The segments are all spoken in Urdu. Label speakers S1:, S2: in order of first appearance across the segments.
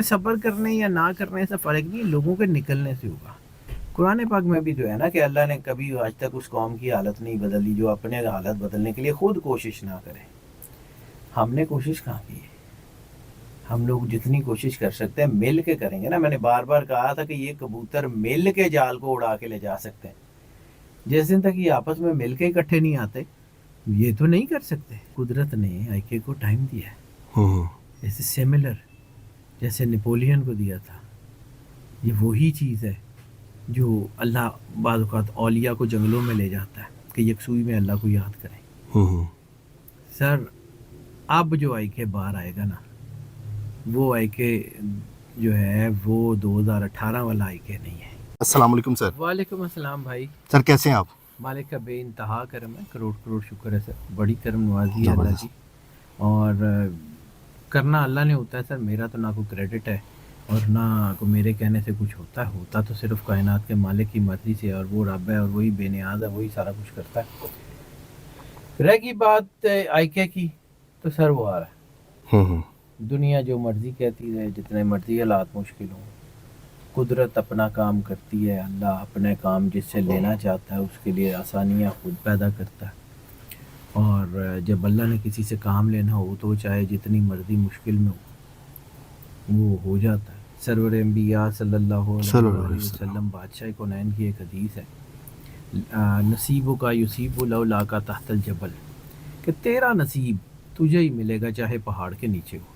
S1: صبر کرنے یا نہ کرنے سے فرق نہیں، لوگوں کے نکلنے سے ہوگا. قرآن پاک میں بھی جو ہے نا کہ اللہ نے کبھی آج تک اس قوم کی حالت نہیں بدلی جو اپنے حالت بدلنے کے لیے خود کوشش نہ کرے. ہم نے کوشش کہاں کی ہے؟ ہم لوگ جتنی کوشش کر سکتے ہیں مل کے کریں گے نا. میں نے بار بار کہا تھا کہ یہ کبوتر مل کے جال کو اڑا کے لے جا سکتے ہیں. جس دن تک یہ آپس میں مل کے اکٹھے نہیں آتے یہ تو نہیں کر سکتے. قدرت نے آئی کے کو ٹائم دیا ہے، جیسے سیملر جیسے نیپولین کو دیا تھا. یہ وہی چیز ہے جو اللہ بعض اوقات اولیاء کو جنگلوں میں لے جاتا ہے کہ یکسوئی میں اللہ کو یاد کریں. سر اب جو آئی کے باہر آئے گا نا وہ آئی کے جو ہے وہ 2018 والا آئی کے نہیں ہے.
S2: السلام علیکم سر.
S1: وعلیکم السلام بھائی.
S2: سر کیسے ہیں آپ؟
S1: مالک کا بے انتہا کرم ہے، کروڑ کروڑ شکر ہے سر. بڑی کرم نوازی ہے اللہ کی، اور کرنا اللہ نے ہوتا ہے سر. میرا تو نہ کوئی کریڈٹ ہے اور نہ کوئی میرے کہنے سے کچھ ہوتا تو صرف کائنات کے مالک کی مرضی سے، اور وہ رب ہے اور وہی بے نیاز ہے، وہی سارا کچھ کرتا ہے. رہ گئی بات آئی کے کی تو سر وہ آ رہا ہے. دنیا جو مرضی کہتی ہے، جتنے مرضی حالات مشکل ہوں، قدرت اپنا کام کرتی ہے. اللہ اپنے کام جس سے لینا چاہتا ہے اس کے لیے آسانیاں خود پیدا کرتا ہے. اور جب اللہ نے کسی سے کام لینا ہو تو چاہے جتنی مرضی مشکل میں ہو وہ ہو جاتا ہے. سرور انبیاء صلی اللہ علیہ وسلم بادشاہ کونین کی ایک حدیث ہے، نصیبوں کا یصیب لولا کا تحت الجبل، کہ تیرا نصیب تجھے ہی ملے گا چاہے پہاڑ کے نیچے ہو.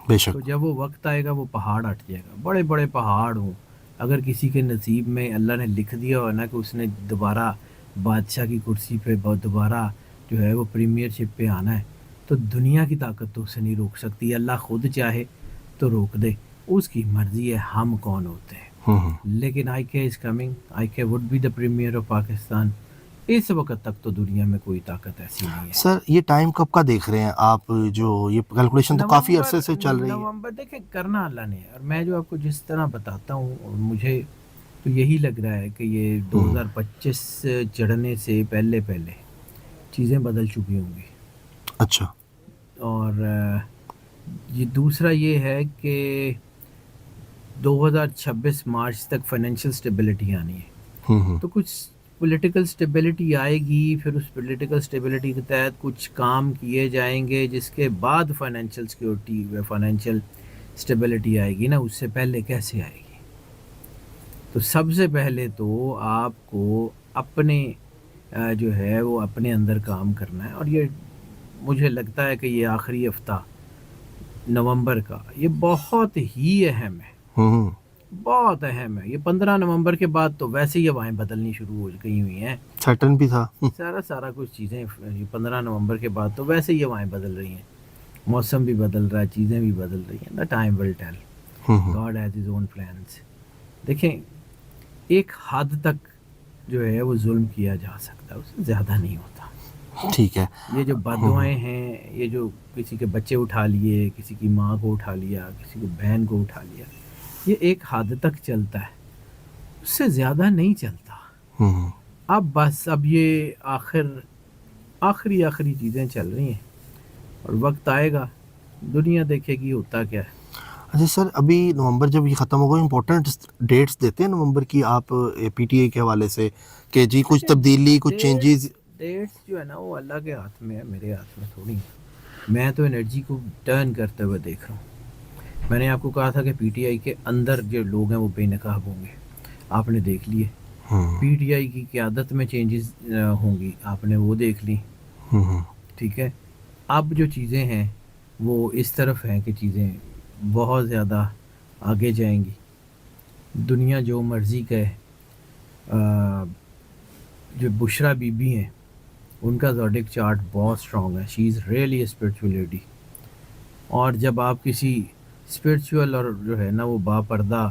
S2: بے شک.
S1: تو جب وہ وقت آئے گا وہ پہاڑ ہٹ جائے گا. بڑے بڑے پہاڑ ہوں، اگر کسی کے نصیب میں اللہ نے لکھ دیا ہو نا کہ اس نے دوبارہ بادشاہ کی کرسی پہ دوبارہ جو ہے وہ پریمیئر شپ پہ آنا ہے، تو دنیا کی طاقت تو اسے نہیں روک سکتی. اللہ خود چاہے تو روک دے، اس کی مرضی ہے. ہم کون ہوتے ہیں؟ لیکن آئی کے از coming. I K would be the premier of Pakistan. اس وقت تک تو دنیا میں کوئی طاقت ایسی نہیں ہے.
S2: سر یہ ٹائم کب کا دیکھ رہے ہیں آپ؟ جو یہ کیلکولیشن تو کافی عرصے سے چل رہی ہے.
S1: نومبر دیکھیں کرنا اللہ نے ہے. اور میں جو آپ کو جس طرح بتاتا ہوں، اور مجھے تو یہی لگ رہا ہے کہ یہ 2025 چڑھنے سے پہلے چیزیں بدل چکی ہوں گی.
S2: اچھا.
S1: اور یہ دوسرا یہ ہے کہ 2026 مارچ تک فائنینشیل سٹیبلٹی آنی ہے. تو کچھ پولیٹیکل سٹیبلٹی آئے گی، پھر اس پولیٹیکل سٹیبلٹی کے تحت کچھ کام کیے جائیں گے، جس کے بعد فائنینشیل سیکیورٹی و فائنینشیل سٹیبلٹی آئے گی نا. اس سے پہلے کیسے آئے گی؟ تو سب سے پہلے تو آپ کو اپنے جو ہے وہ اپنے اندر کام کرنا ہے. اور یہ مجھے لگتا ہے کہ یہ آخری ہفتہ نومبر کا یہ بہت ہی اہم ہے، بہت اہم ہے. یہ 15 نومبر کے بعد تو ویسے ہی ہوائیں بدلنی شروع ہو گئی ہوئی ہیں.
S2: سیٹرن بھی تھا
S1: سارا کچھ چیزیں 15 نومبر کے بعد تو ویسے ہی ہوائیں بدل رہی ہیں. موسم بھی بدل رہا ہے، چیزیں بھی بدل رہی ہیں. The time will tell. God has his own plans. دیکھیں ایک حد تک جو ہے وہ ظلم کیا جا سکتا ہے، اس سے زیادہ نہیں ہوتا.
S2: ٹھیک ہے.
S1: یہ جو بددعائیں ہیں، یہ جو کسی کے بچے اٹھا لیے، کسی کی ماں کو اٹھا لیا، کسی کو بہن کو اٹھا لیا، یہ ایک حد تک چلتا ہے، اس سے زیادہ نہیں چلتا. اب بس اب یہ آخری چیزیں چل رہی ہیں، اور وقت آئے گا دنیا دیکھے گی ہوتا کیا ہے.
S2: اچھا سر، ابھی نومبر جب یہ ختم ہوگا امپورٹنٹ ڈیٹس دیتے ہیں نومبر کی آپ پی ٹی اے کے حوالے سے کہ جی کچھ تبدیلی، کچھ چینجز؟
S1: ڈیٹس جو ہے نا وہ اللہ کے ہاتھ میں ہے، میرے ہاتھ میں تھوڑی ہے. میں تو انرجی کو ٹرن کرتے ہوئے دیکھ رہا ہوں. میں نے آپ کو کہا تھا کہ پی ٹی آئی کے اندر جو لوگ ہیں وہ بے نقاب ہوں گے، آپ نے دیکھ لیے. پی ٹی آئی کی قیادت میں چینجز ہوں گی، آپ نے وہ دیکھ لی. ٹھیک ہے. اب جو چیزیں ہیں وہ اس طرف ہیں کہ چیزیں بہت زیادہ آگے جائیں گی. دنیا جو مرضی کہے، جو بشرا بی بی ہیں ان کا زوڈک چارٹ بہت سٹرونگ ہے. She is really a spiritual lady. اور جب آپ کسی اسپرچول اور جو ہے نا وہ با پردہ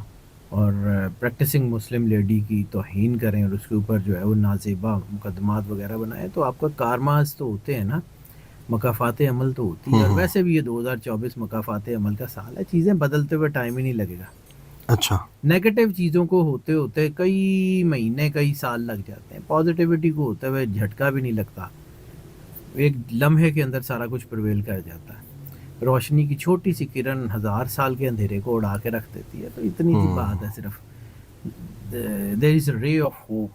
S1: اور پریکٹسنگ مسلم لیڈی کی توہین کریں اور اس کے اوپر جو ہے وہ نازیبا مقدمات وغیرہ بنائیں، تو آپ کا کارماز تو ہوتے ہیں نا، مکافات عمل تو ہوتی ہے. اور ویسے بھی یہ 2024 مکافات عمل کا سال ہے. چیزیں بدلتے ہوئے ٹائم ہی نہیں لگے گا.
S2: اچھا.
S1: نیگیٹو چیزوں کو ہوتے ہوتے کئی مہینے کئی سال لگ جاتے ہیں. پازیٹیوٹی کو ہوتے ہوئے جھٹکا بھی نہیں لگتا، ایک لمحے کے اندر سارا کچھ پرویل کر جاتا ہے. روشنی کی چھوٹی سی کرن 1000 سال کے اندھیرے کو اڑا کے رکھ دیتی ہے. تو اتنی سی بات ہے صرف. دیر از اے رے آف ہوپ.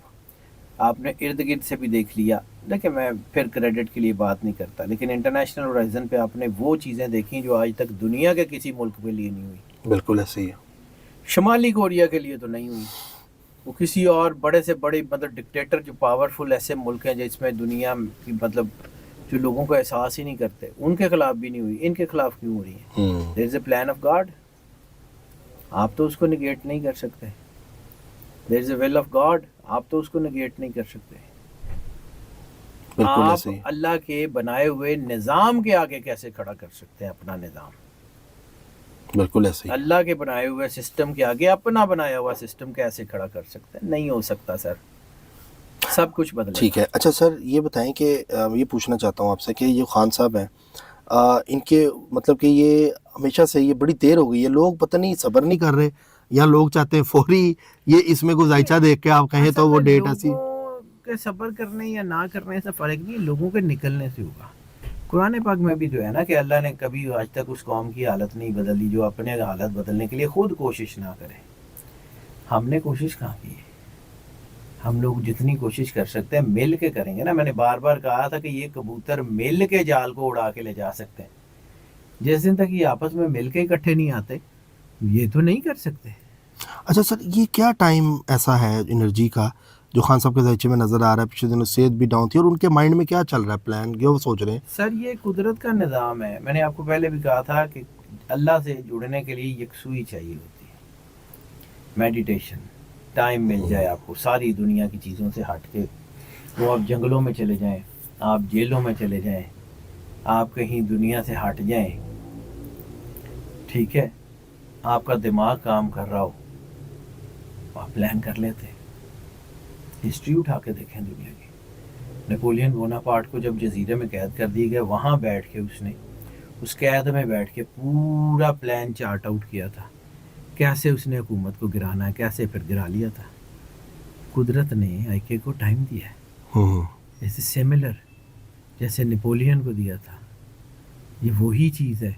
S1: آپ نے ارد گرد سے بھی دیکھ لیا. دیکھیں میں پھر کریڈٹ کے لیے بات نہیں کرتا, لیکن انٹرنیشنل ہورائزن پہ آپ نے وہ چیزیں دیکھی جو آج تک دنیا کے کسی ملک کے لیے نہیں ہوئی.
S2: بالکل ایسے ہی ہے.
S1: شمالی کوریا کے لیے تو نہیں ہوئی. وہ کسی اور بڑے سے بڑے مطلب ڈکٹیٹر جو پاورفل ایسے ملک ہیں جس میں دنیا کی مطلب جو لوگوں کو احساس ہی نہیں کرتے, ان کے خلاف بھی نہیں ہوئی. ان کے خلاف کیوں ہو رہی ہے؟ دیر از اے پلان آف گاڈ. آپ تو اس کو نگیٹ نہیں کر سکتے. دیر از اے ول آف گاڈ. آپ تو اس کو نگیٹ نہیں کر سکتے.
S2: بالکل
S1: آپ
S2: ایسے ہی.
S1: اللہ کے بنائے ہوئے نظام کے آگے کیسے کھڑا کر سکتے ہیں اپنا نظام؟
S2: بالکل ایسے ہی.
S1: اللہ کے بنائے ہوئے سسٹم کے آگے اپنا بنایا ہوا سسٹم کیسے کھڑا کر سکتے ہیں؟ نہیں ہو سکتا سر. سب کچھ بدلے.
S2: ٹھیک ہے. اچھا سر یہ بتائیں کہ یہ پوچھنا چاہتا ہوں آپ سے کہ یہ خان صاحب ہیں, ان کے مطلب کہ یہ ہمیشہ سے یہ بڑی دیر ہو گئی ہے, لوگ پتہ نہیں صبر نہیں کر رہے یا لوگ چاہتے ہیں فوری یہ اس میں کوئی ذائچہ دیکھ کے آپ کہیں تو وہ ڈیٹ ایسی.
S1: لوگوں کے صبر کرنے یا نہ کرنے سے فرق نہیں, لوگوں کے نکلنے سے ہوگا. قرآن پاک میں بھی جو ہے نا کہ اللہ نے کبھی آج تک اس قوم کی حالت نہیں بدلی جو اپنے حالت بدلنے کے لیے خود کوشش نہ کرے. ہم نے کوشش کہاں کی ہے؟ ہم لوگ جتنی کوشش کر سکتے ہیں مل کے کریں گے نا. میں نے بار بار کہا تھا کہ یہ کبوتر مل کے جال کو اڑا کے لے جا سکتے ہیں. جس دن تک یہ آپس میں مل کے اکٹھے نہیں آتے یہ تو نہیں کر سکتے.
S2: اچھا سر یہ کیا ٹائم ایسا ہے انرجی کا جو خان صاحب کے ذائچے میں نظر آ رہا ہے؟ پچھلے دنوں صحت بھی ڈاؤن تھی اور ان کے مائنڈ میں کیا چل رہا ہے پلان کیا وہ سوچ رہے ہیں؟
S1: سر یہ قدرت کا نظام ہے. میں نے آپ کو پہلے بھی کہا تھا کہ اللہ سے جڑنے کے لیے یکسوئی چاہیے ہوتی ہے. میڈیٹیشن, ٹائم مل جائے آپ کو ساری دنیا کی چیزوں سے ہٹ کے. وہ آپ جنگلوں میں چلے جائیں, آپ جیلوں میں چلے جائیں, آپ کہیں دنیا سے ہٹ جائیں, ٹھیک ہے, آپ کا دماغ کام کر رہا ہو, آپ پلان کر لیتے. ہسٹری اٹھا کے دیکھیں دنیا کی. نیپولین بوناپارٹ کو جب جزیرے میں قید کر دی گئے, وہاں بیٹھ کے اس نے اس قید میں بیٹھ کے پورا پلان چارٹ آؤٹ کیا تھا کیسے اس نے حکومت کو گرانا ہے, کیسے پھر گرا لیا تھا. قدرت نے آئی کے کو ٹائم دیا ہے. جیسے سیملر جیسے نیپولین کو دیا تھا. یہ وہی چیز ہے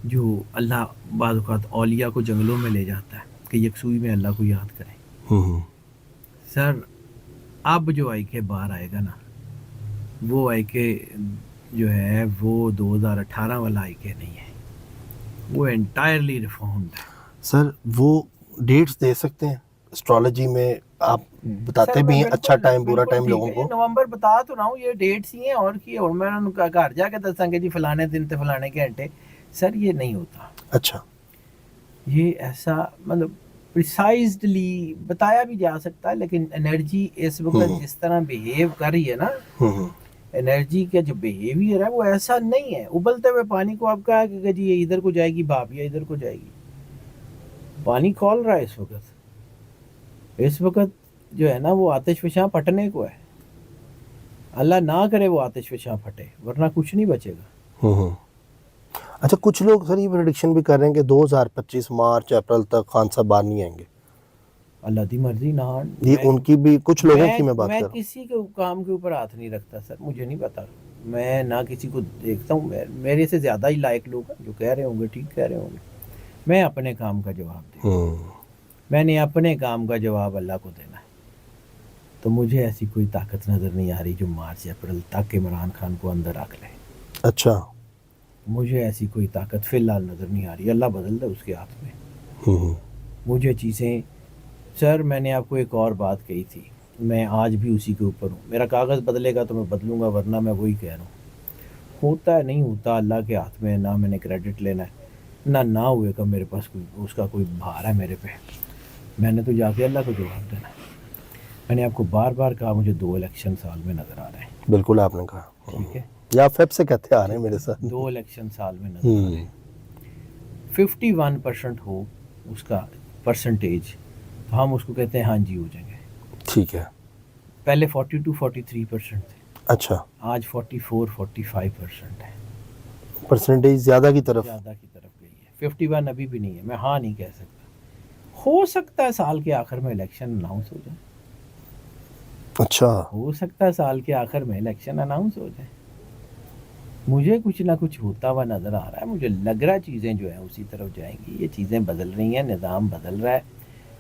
S1: جو اللہ بعض اوقات اولیاء کو جنگلوں میں لے جاتا ہے کہ یکسوئی میں اللہ کو یاد کریں. سر اب جو آئی کے باہر آئے گا نا, وہ آئی کے جو ہے وہ 2018 والا آئی کے نہیں ہے, وہ انٹائرلی ریفارمڈ ہے.
S2: سر وہ ڈیٹس دے سکتے ہیں اسٹرالوجی میں؟ آپ بتاتے بھی ہیں اچھا ٹائم برا ٹائم لوگوں کو.
S1: نومبر بتا تو رہا ہوں, یہ ڈیٹس ہی ہیں اور کی. اور میں ان کا گھر جا کے دساں گے جی فلانے دن تے فلانے گھنٹے. سر یہ نہیں ہوتا.
S2: اچھا
S1: یہ ایسا مطلب پریسائزڈلی بتایا بھی جا سکتا ہے, لیکن انرجی اس وقت جس طرح بیہیو کر رہی ہے نا, انرجی کا جو بیہیویئر ہے وہ ایسا نہیں ہے. ابلتے ہوئے پانی کو آپ کہا کہ جی یہ ادھر کو جائے گی بھاپ یا ادھر کو جائے گی, پانی کھول رہا ہے اس وقت. اس وقت جو ہے نا وہ آتش فشاں پھٹنے کو ہے. اللہ نہ کرے وہ آتش فشاں پھٹے, ورنہ کچھ نہیں بچے گا.
S2: اچھا کچھ لوگ سر یہ پریڈکشن بھی کر رہے ہیں کہ 2025 مارچ اپریل تک خان صاحب باہر نہیں آئیں گے.
S1: اللہ دی مرضی نہ.
S2: یہ ان کی بھی کچھ لوگوں کی میں بات کر رہا ہوں.
S1: میں کسی کے کام کے اوپر ہاتھ نہیں رکھتا سر, مجھے نہیں پتا. میں نہ کسی کو دیکھتا ہوں, میرے سے زیادہ ہی لائق لوگ ہیں جو کہہ رہے ہوں گے ٹھیک کہہ رہے ہوں گے. میں اپنے کام کا جواب دوں. میں نے اپنے کام کا جواب اللہ کو دینا ہے. تو مجھے ایسی کوئی طاقت نظر نہیں آ رہی جو مارچ اپریل تک عمران خان کو اندر رکھ لے.
S2: اچھا
S1: مجھے ایسی کوئی طاقت فی الحال نظر نہیں آ رہی. اللہ بدل دے اس کے ہاتھ میں. مجھے چیزیں سر, میں نے آپ کو ایک اور بات کہی تھی, میں آج بھی اسی کے اوپر ہوں. میرا کاغذ بدلے گا تو میں بدلوں گا, ورنہ میں وہی کہہ رہا ہوں. ہوتا ہے نہیں ہوتا اللہ کے ہاتھ میں, نہ میں نے کریڈٹ لینا ہے نہ ہوئے کا میرے پاس کوئی اس کا کوئی بھار ہے میرے پہ. میں نے تو جا کے اللہ کو جواب دینا ہے. میں نے آپ کو بار بار کہا مجھے 2 الیکشن سال میں نظر آ رہے ہیں.
S2: بالکل آپ نے کہا,
S1: ٹھیک ہے,
S2: یا فیب سے کہتے آ رہے ہیں میرے ساتھ.
S1: 2 الیکشن سال میں نظر آ رہے ہیں. 51% ہو اس کا پرسنٹیج تو ہم اس کو کہتے ہیں ہاں جی ہو جائیں گے.
S2: ٹھیک ہے.
S1: پہلے 42-43% تھے.
S2: اچھا
S1: آج 44-45% ہے.
S2: پرسنٹیج زیادہ کی طرف
S1: گئی ہے. 51 ابھی بھی نہیں ہے. میں ہاں نہیں کہہ سکتا. ہو سکتا ہے سال کے آخر میں الیکشن اناؤنس ہو جائے.
S2: اچھا
S1: ہو سکتا ہے سال کے آخر میں الیکشن اناؤنس ہو جائے. مجھے کچھ نہ کچھ ہوتا ہوا نظر آ رہا ہے. مجھے لگ رہا ہے چیزیں جو ہیں اسی طرف جائیں گی. یہ چیزیں بدل رہی ہیں, نظام بدل رہا ہے.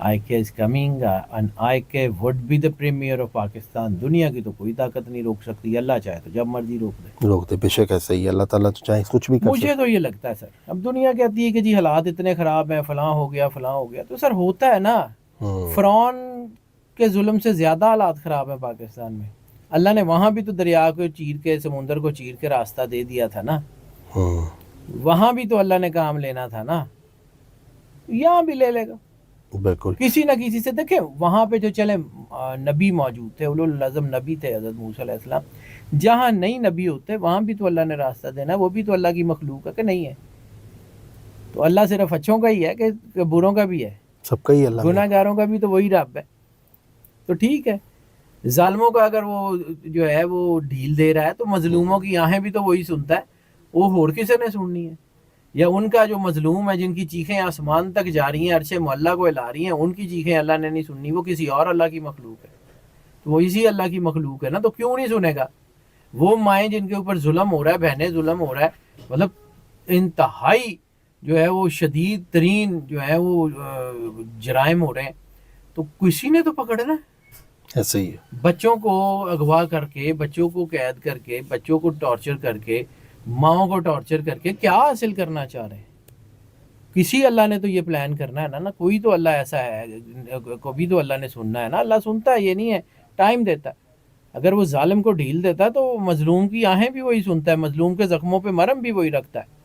S1: آئی کے is coming and I K would be the premier of Pakistan. دنیا کی تو کوئی طاقت نہیں روک سکتی. اللہ چاہے تو جب مرضی روک دے.
S2: لوگ تو بے شک ایسا ہی ہے, اللہ تعالیٰ تو چاہے کچھ بھی کر
S1: مجھے تو یہ لگتا ہے سر, اب دنیا کہتی ہے کہ جی حالات اتنے خراب ہیں, فلاں ہو گیا فلاں ہو گیا. تو سر ہوتا ہے نا, فرعون کے ظلم سے زیادہ حالات خراب ہیں پاکستان میں. اللہ نے وہاں بھی تو دریا کو چیر کے, سمندر کو چیر کے راستہ دے دیا تھا نا. وہاں بھی تو اللہ نے کام لینا تھا نا, یہاں بھی لے لے گا
S2: بالکل.
S1: کسی نہ کسی سے. دیکھیں وہاں پہ جو چلے نبی موجود تھے, اولو العزم نبی تھے حضرت موسیٰ علیہ السلام. جہاں نہیں نبی ہوتے وہاں بھی تو اللہ نے راستہ دینا. وہ بھی تو اللہ کی مخلوق ہے کہ نہیں ہے؟ تو اللہ صرف اچھوں کا ہی ہے کہ بروں کا بھی ہے؟
S2: سب کا ہی اللہ
S1: گناہ گاروں کا بھی تو وہی رب ہے. تو ٹھیک ہے, ظالموں کا اگر وہ جو ہے وہ ڈھیل دے رہا ہے تو مظلوموں کی آہیں بھی تو وہی سنتا ہے. وہ اور کسی نے سننی ہے؟ یا ان کا جو مظلوم ہے, جن کی چیخیں آسمان تک جا رہی ہیں, عرش معلیٰ کو ہلا رہی ہیں, ان کی چیخیں اللہ نے نہیں سننی؟ وہ کسی اور اللہ کی مخلوق ہے. تو وہ اسی اللہ کی مخلوق ہے نا, تو کیوں نہیں سنے گا؟ وہ مائیں جن کے اوپر ظلم ہو رہا ہے, بہنیں ظلم ہو رہا ہے, مطلب انتہائی جو ہے وہ شدید ترین جو ہے وہ جرائم ہو رہے ہیں, تو کسی نے تو پکڑنا ہے.
S2: ایسے ہی ہے.
S1: بچوں کو اغوا کر کے, بچوں کو قید کر کے, بچوں کو ٹارچر کر کے, ماؤں کو ٹارچر کر کے کیا حاصل کرنا چاہ رہے ہیں؟ کسی اللہ نے تو یہ پلان کرنا ہے نا. کوئی تو اللہ ایسا ہے, کبھی تو اللہ نے سننا ہے نا. اللہ سنتا ہے, یہ نہیں ہے, ٹائم دیتا ہے. اگر وہ ظالم کو ڈھیل دیتا ہے تو مظلوم کی آہیں بھی وہی سنتا ہے, مظلوم کے زخموں پہ مرہم بھی وہی رکھتا ہے.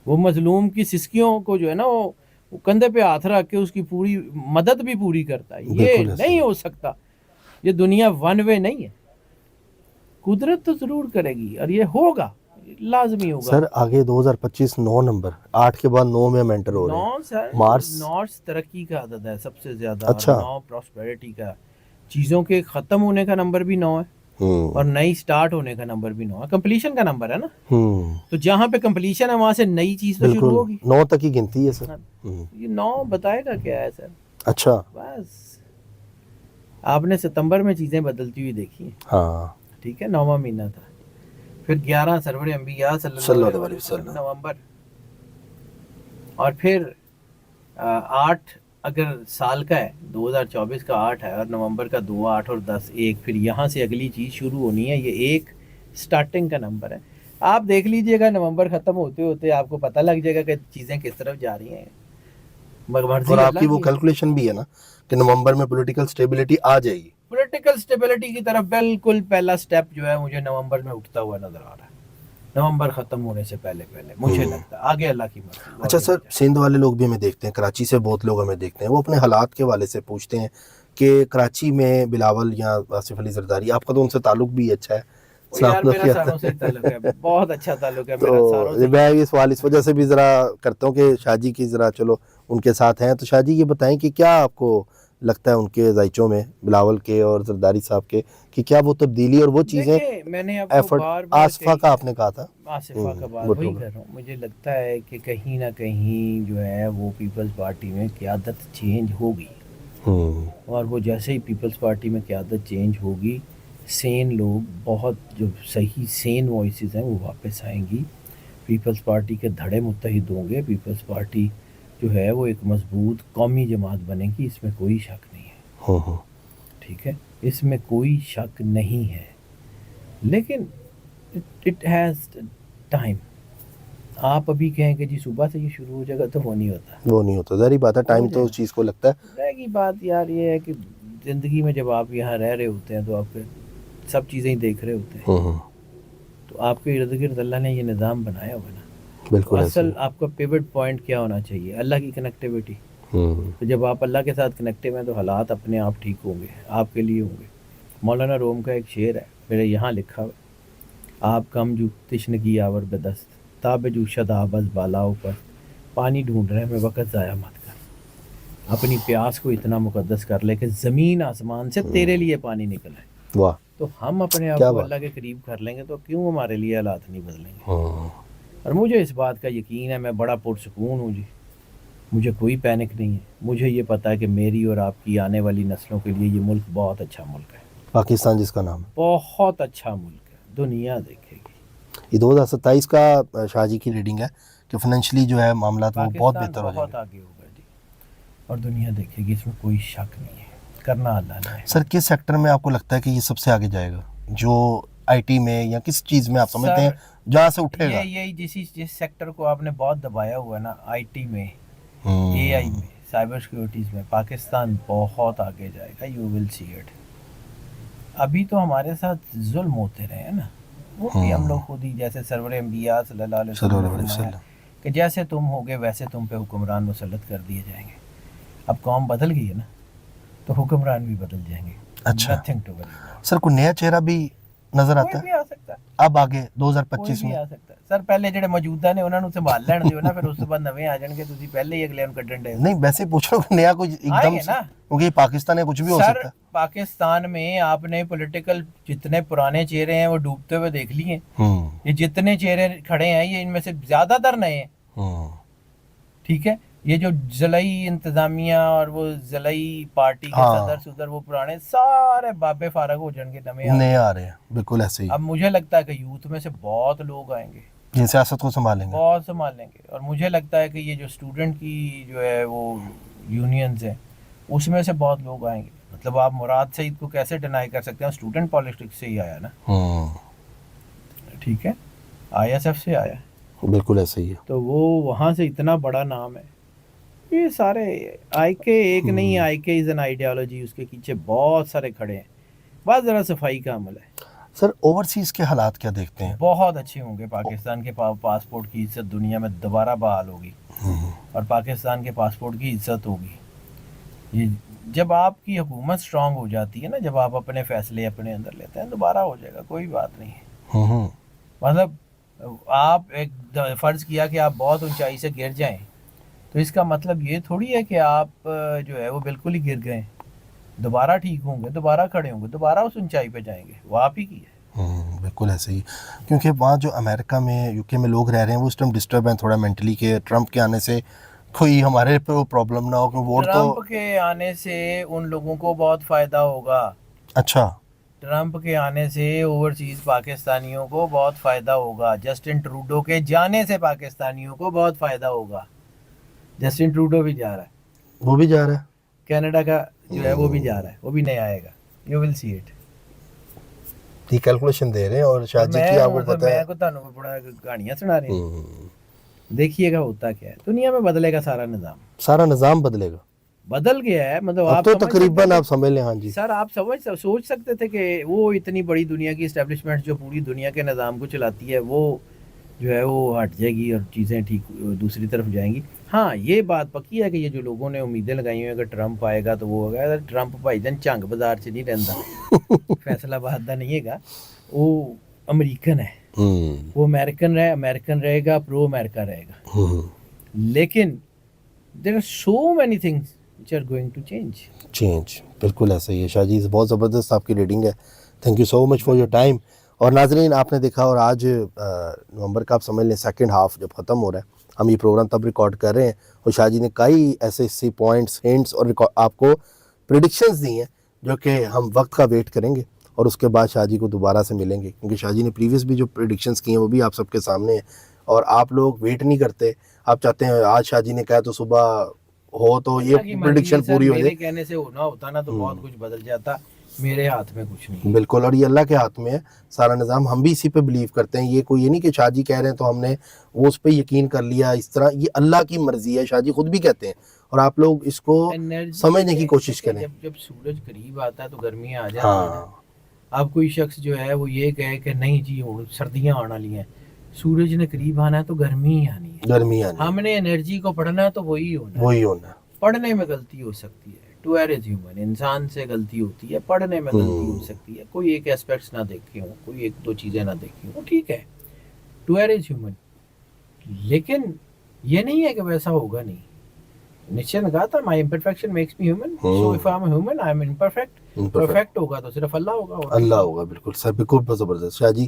S1: وہ مظلوم کی سسکیوں کو جو ہے نا وہ کندھے پہ ہاتھ رکھ کے اس کی پوری مدد بھی پوری کرتا ہے. یہ نہیں ہو سکتا. یہ دنیا ون وے نہیں ہے. قدرت تو ضرور کرے گی اور یہ ہوگا, لازمی ہوگا.
S2: سر آگے 2025 9 نمبر 8 کے بعد 9 میں مینٹر ہو رہے ہیں.
S1: 9 سر,
S2: مارس
S1: 9 ترقی کا عدد ہے سب سے زیادہ.
S2: اچھا.
S1: 9 پراسپیرٹی کا, چیزوں کے ختم ہونے کا نمبر بھی 9 ہے, اور نئی سٹارٹ ہونے کا نمبر بھی 9 ہے. کمپلیشن کا نمبر ہے نا, تو جہاں پہ کمپلیشن ہے وہاں سے نئی چیز تو شروع ہوگی.
S2: 9 تک ہی گنتی ہے سر.
S1: یہ 9 بتائے گا کیا ہے سر.
S2: اچھا,
S1: بس آپ نے ستمبر میں چیزیں بدلتی ہوئی دیکھی ہیں.
S2: ہاں
S1: ٹھیک ہے, 9واں مہینہ تھا. پھر 11 سرور انبیاء صلی اللہ علیہ وسلم نومبر, اور پھر 8 اگر سال کا ہے 2024 کا 8 ہے, اور نومبر کا 2, 8 اور 10 1. پھر یہاں سے اگلی چیز شروع ہونی ہے. یہ ایک سٹارٹنگ کا نمبر ہے. آپ دیکھ لیجئے گا نومبر ختم ہوتے ہوتے آپ کو پتہ لگ جائے گا کہ چیزیں کس طرف جا رہی ہیں.
S2: اور آپ کی وہ کیلکولیشن بھی ہے نا کہ نومبر میں پولیٹیکل سٹیبلٹی آ جائے گی.
S1: پولیٹیکل سٹیبلٹی کی طرف بالکل پہلا سٹیپ جو ہے مجھے نومبر میں اٹھتا ہوا نظر آ رہا ہے. نومبر ختم ہونے سے پہلے مجھے لگتا ہے, آگے اللہ کی مرضی.
S2: اچھا سر, سندھ والے لوگ بھی ہمیں دیکھتے ہیں, کراچی سے بہت لوگ ہمیں دیکھتے ہیں, وہ اپنے حالات کے حوالے سے پوچھتے ہیں کہ کراچی میں بلاول یا آصف علی زرداری, آپ کا تو ان سے تعلق بھی اچھا ہے.
S1: یار میرا ساروں سے تعلق ہے, بہت اچھا تعلق ہے میرا ساروں سے.
S2: میں یہ سوال اس وجہ سے بھی ذرا کرتا ہوں کہ شاہ جی کی ذرا چلو ان کے ساتھ ہیں, تو شاہ جی یہ بتائیں کہ کیا آپ کو لگتا ہے ان کے ذائچوں میں, بلاول کے اور زرداری صاحب کے, کہ کیا وہ تبدیلی اور وہ چیزیں
S1: میں نے ایفرٹ,
S2: آصفہ کا آپ نے کہا تھا,
S1: آصفہ کا بات وہی کر رہا ہوں. مجھے لگتا ہے کہ کہیں نہ کہیں جو ہے وہ پیپلز پارٹی میں قیادت چینج ہوگی, اور وہ جیسے ہی پیپلز پارٹی میں قیادت چینج ہوگی, سین لوگ, بہت جو صحیح سین وائسز ہیں وہ واپس آئیں گی. پیپلز پارٹی کے دھڑے متحد ہوں گے. پیپلز پارٹی جو ہے وہ ایک مضبوط قومی جماعت بنے گی, اس میں کوئی شک نہیں ہے. ٹھیک ہے, اس میں کوئی شک نہیں ہے. لیکن اٹ ہیز ٹائم. آپ ابھی کہیں کہ جی صبح سے یہ شروع ہو جائے گا تو وہ نہیں ہوتا. ظاہری بات ہے, ٹائم تو اس چیز کو لگتا ہے. رہ گئی بات یار یہ ہے کہ زندگی میں جب آپ یہاں رہ رہے ہوتے ہیں تو آپ سب چیزیں ہی دیکھ رہے ہوتے ہیں, تو آپ کے ارد گرد اللہ نے یہ نظام بنایا ہوگا نا. بالکل. اصل آپ کا پیوٹ پوائنٹ کیا ہونا چاہیے؟ اللہ کی کنیکٹیوٹی. تو جب آپ اللہ کے ساتھ کنیکٹیو ہیں تو حالات اپنے آپ ٹھیک ہوں گے, آپ کے لیے ہوں گے. مولانا روم کا ایک شعر ہے میرے یہاں لکھا ہوا, آپ کم جو تشنگی آور بدست تاب جو شداب از بالا اوپر, پانی ڈھونڈ رہے ہیں میں وقت ضائع مت کر. اپنی پیاس کو اتنا مقدس کر لے کہ زمین آسمان سے تیرے لیے پانی نکل ہے.
S2: واہ.
S1: تو ہم اپنے آپ کو اللہ کے قریب کر لیں گے تو کیوں ہمارے لیے حالات نہیں بدلیں گے. اور مجھے اس بات کا یقین ہے, میں بڑا پرسکون ہوں جی, مجھے کوئی پینک نہیں ہے. مجھے یہ پتہ ہے کہ میری اور آپ کی آنے والی نسلوں کے لیے یہ ملک بہت اچھا ملک ہے.
S2: پاکستان جس کا نام ہے,
S1: بہت اچھا ملک ہے, دنیا دیکھے گی.
S2: یہ 2027 کا شاہ جی کی ریڈنگ ہے کہ فائنینشلی جو ہے معاملات وہ بہت
S1: پاکستان
S2: بہتر ہو جائیں
S1: بہت
S2: گے.
S1: آگے ہوگا جی، اور دنیا دیکھے گی، اس میں کوئی شک نہیں ہے، کرنا اللہ نے ہے.
S2: سر کس سیکٹر میں آپ کو لگتا ہے کہ یہ سب سے آگے جائے گا؟ جو آئی ٹی میں یا کس چیز میں آپ سمجھتے ہیں جہاں سے اٹھے گا؟
S1: یہی جس سیکٹر کو آپ نے بہت دبایا ہوا ہے نا، آئی ٹی میں، اے آئی میں، سائبر سیکورٹیز میں، پاکستان بہت آگے جائے گا. You will see it. ابھی تو ہمارے ساتھ ظلم ہوتے رہے ہیں نا، وہ بھی ہم لوگ خود ہی، جیسے سرور انبیاء صلی اللہ علیہ وسلم نے فرمایا کہ جیسے تم ہوگے ویسے تم پہ حکمران مسلط کر دیے جائیں گے. اب قوم بدل گئی ہے نا، تو حکمران بھی بدل جائیں گے.
S2: اچھا
S1: Nothing to worry about.
S2: سر کوئی نیا چہرہ بھی نظر آتا
S1: کوئی
S2: ہے
S1: بھی آ سکتا ہے،
S2: اب آگے
S1: کوئی
S2: 2025
S1: بھی
S2: میں؟
S1: آ سکتا ہے. سر پہلے جڑے موجودہ نے انہوں نے سنبھال لین دیو نا، پھر اس کے بعد نویں آ جان گے، تسی پہلے ہی اگلے کڈن دے
S2: نہیں ویسے پوچھ رہا ہوں کہ نیا کوئی ایک
S1: آئیں
S2: دم
S1: گے
S2: سے،
S1: نا.
S2: کیونکہ پاکستان ہے کچھ بھی ہو
S1: سر
S2: سکتا ہے.
S1: پاکستان میں آپ نے پولیٹیکل جتنے پرانے چہرے ہیں وہ ڈوبتے ہوئے دیکھ لیے.
S2: ہوں
S1: یہ جتنے چہرے کھڑے ہیں یہ ان میں سے زیادہ تر نئے ہیں.
S2: ہوں
S1: ٹھیک ہے، یہ جو ضلعی انتظامیہ اور وہ ضلعی پارٹی کے صدر صدر وہ پرانے سارے بابے فارغ ہو جائیں گے،
S2: نئے آ رہے ہیں بالکل ایسے ہی،
S1: اب مجھے لگتا ہے کہ یوتھ میں سے بہت لوگ آئیں گے،
S2: جن سیاست کو سنبھالیں گے.
S1: بہت سنبھال لیں گے. اور مجھے لگتا ہے کہ یہ جو اسٹوڈنٹ کی جو ہے وہ یونینز ہیں اس میں سے بہت لوگ آئیں گے. مطلب آپ مراد سعید کو کیسے ڈینائی کر سکتے ہیں، اسٹوڈنٹ پالیٹکس سے ہی آیا نا. ٹھیک ہے، آئی ایس ایف سے آیا،
S2: بالکل ایسے ہی ہے.
S1: تو وہ وہاں سے اتنا بڑا نام ہے. یہ سارے آئی کے ایک نہیں، آئی کے از این آئیڈیالوجی، اس کے پیچھے بہت سارے کھڑے ہیں. بس ذرا صفائی کا عمل ہے.
S2: سر اوورسیز کے حالات کیا دیکھتے ہیں؟
S1: بہت اچھے ہوں گے. پاکستان کے پاسپورٹ کی عزت دنیا میں دوبارہ بحال ہوگی، اور پاکستان کے پاسپورٹ کی عزت ہوگی. یہ جب آپ کی حکومت اسٹرانگ ہو جاتی ہے نا، جب آپ اپنے فیصلے اپنے اندر لیتے ہیں، دوبارہ ہو جائے گا، کوئی بات نہیں ہے. مطلب آپ ایک فرض کیا کہ آپ بہت اونچائی سے گر جائیں، تو اس کا مطلب یہ تھوڑی ہے کہ آپ جو ہے وہ بالکل ہی گر گئے. دوبارہ ٹھیک ہوں گے، دوبارہ کھڑے ہوں گے، دوبارہ اس اونچائی پہ جائیں گے. وہ آپ ہی کی ہے.
S2: بالکل ایسے ہی، کیونکہ وہاں جو امریکہ میں یو کے میں لوگ رہ رہے ہیں وہ اس ٹائم ڈسٹرب ہیں تھوڑا مینٹلی، کہ ٹرمپ کے آنے سے کوئی ہمارے پہ وہ پرابلم نہ ہو کہ ووٹ تو.
S1: ٹرمپ کے آنے سے ان لوگوں کو بہت فائدہ ہوگا.
S2: اچھا
S1: ٹرمپ کے آنے سے اوورسیز پاکستانیوں کو بہت فائدہ ہوگا. جسٹن ٹروڈو کے جانے سے پاکستانیوں کو بہت فائدہ ہوگا. جسٹن ٹروڈو بھی جا رہا ہے،
S2: وہ بھی جا رہا ہے،
S1: کینیڈا کا جو ہے وہ بھی جا رہا ہے، وہ بھی نہیں آئے گا. You will see it.
S2: یہ کیلکولیشن دے رہے ہیں. اور شاہ جی کی آپ کو پتہ ہے،
S1: میں کو تانوں بڑا کہانیاں سنا رہے ہیں. دیکھیے گا ہوتا کیا ہے. دنیا میں بدلے گا سارا نظام،
S2: سارا نظام بدلے گا،
S1: بدل گیا ہے. مطلب
S2: اب
S1: آپ
S2: تو تقریباً آپ سمجھ لیں. ہاں جی
S1: سر، آپ سوچ سکتے تھے کہ وہ اتنی بڑی دنیا کی اسٹیبلشمنٹ جو پوری دنیا کے نظام کو چلاتی ہے وہ جو ہے وہ ہٹ جائے گی اور چیزیں ٹھیک دوسری طرف جائیں گی. ہاں یہ بات پکی ہے کہ یہ جو لوگوں نے امیدیں لگائی ہوئی ہیں کہ ٹرمپ آئے گا تو وہ ہوگا. ٹرمپ بھائی جان چنگ بازار سے نہیں رہتا، فیصلہ باد کا نہیں ہے گا. وہ امریکن ہے، وہ امریکن رہے گا، پرو امریکہ رہے گا. لیکن there are so many things which are going to change.
S2: بالکل ایسا ہی ہے. شاہ جی بہت زبردست آپ کی ریڈنگ ہے. Thank you so much for your time. اور ناظرین آپ نے دیکھا، اور آج نومبر کا آپ سمجھ لیں سیکنڈ ہاف جب ختم ہو رہا ہے، ہم یہ پروگرام تب ریکارڈ کر رہے ہیں، اور شاہ جی نے کئی ایسے پوائنٹس، ہنٹس اور آپ کو پریڈکشنز دی ہیں جو کہ ہم وقت کا ویٹ کریں گے، اور اس کے بعد شاہ جی کو دوبارہ سے ملیں گے، کیونکہ شاہ جی نے پریویس بھی جو پریڈکشنز کی ہیں وہ بھی آپ سب کے سامنے ہیں. اور آپ لوگ ویٹ نہیں کرتے، آپ چاہتے ہیں آج شاہ جی نے کہا تو صبح ہو تو یہ پریڈکشن پوری ہو جائے.
S1: میرے کہنے سے ہونا ہوتا نا تو بہت کچھ بدل جاتا. میرے ہاتھ میں کچھ نہیں.
S2: بالکل، اور یہ اللہ کے ہاتھ میں ہے سارا نظام. ہم بھی اسی پہ بلیو کرتے ہیں. یہ کوئی یہ نہیں کہ شاہ جی کہہ رہے ہیں تو ہم نے وہ اس پہ یقین کر لیا. اس طرح یہ اللہ کی مرضی ہے، شاہ جی خود بھی کہتے ہیں، اور آپ لوگ اس کو سمجھنے کی کوشش کریں.
S1: جب سورج قریب آتا ہے تو گرمیاں آ جاتی ہیں. اب کوئی شخص جو ہے وہ یہ کہے کہ نہیں جی سردیاں آنے والی ہیں، سورج نے قریب آنا ہے تو گرمی ہی آنی ہے. ہم نے انرجی کو پڑھنا ہے تو وہی ہونا ہے. پڑھنے میں غلطی ہو سکتی ہے، ٹو ایئر از ہیومن، انسان سے غلطی ہوتی ہے، پڑھنے میں غلطی ہو سکتی ہے. کوئی ایک ایسپیکٹس نہ دیکھے ہوں، کوئی ایک دو چیزیں نہ دیکھی ہوں، ٹھیک ہے، ٹو ایئر از ہیومن. لیکن یہ نہیں ہے کہ ویسا ہوگا نہیں. نیچے نے کہا تھا my imperfection makes me human, so if I am human I am imperfect. Perfect ہوگا تو صرف اللہ ہوگا.
S2: بالکل سر، بالکل زبردست. شاہ جی